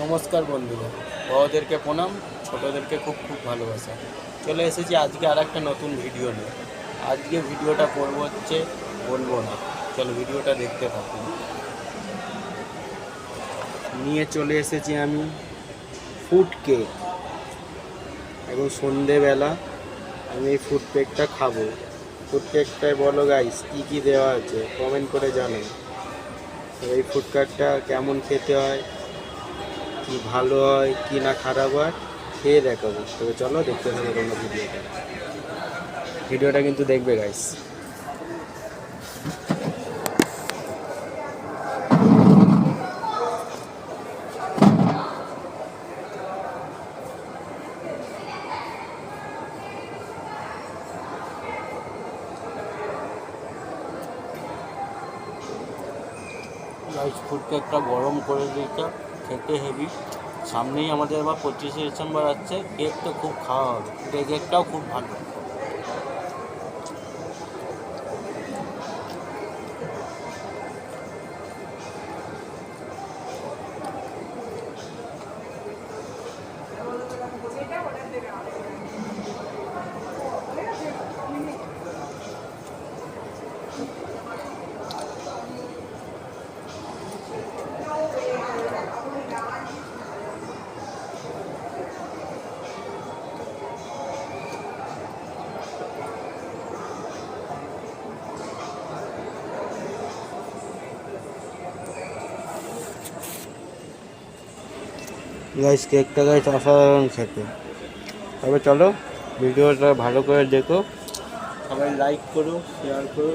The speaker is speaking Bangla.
নমস্কার বন্ধুরা, বড়দেরকে প্রণাম, ছোটদেরকে খুব খুব ভালোবাসা। চলে এসেছি আজকে আর একটা নতুন ভিডিও নিয়ে। আজকে ভিডিওটা করবো হচ্ছে বলবো না। চলো ভিডিওটা দেখতে থাকুন। নিয়ে চলে এসেছি আমি ফুড কেক, এবং সন্ধেবেলা আমি এই ফুড কেকটা খাবো। ফুড কেকটায় বলো গাইস কী কী দেওয়া আছে, কমেন্ট করে জানাই। এই ফুড কেকটা কেমন খেতে হয়, কি ভালো হয় কি না খারাপ হয় খেয়ে দেখাবো। তবে চলো দেখতে থাকো তোমরা ভিডিওটা কিন্তু দেখবে গাইস। গাইস ফুড কেকটা গরম করে দিয়েছে, খেতে হেভি। সামনেই আমাদের আবার 25শে ডিসেম্বর আসছে, কেক তো খুব খাওয়া হবে। কেকটাও খুব ভালো। গাইস কেকটা গাইস অসাধারণ খেতে। তবে চলো ভিডিওটা ভালো করে দেখো, সবাই লাইক করো, শেয়ার করো।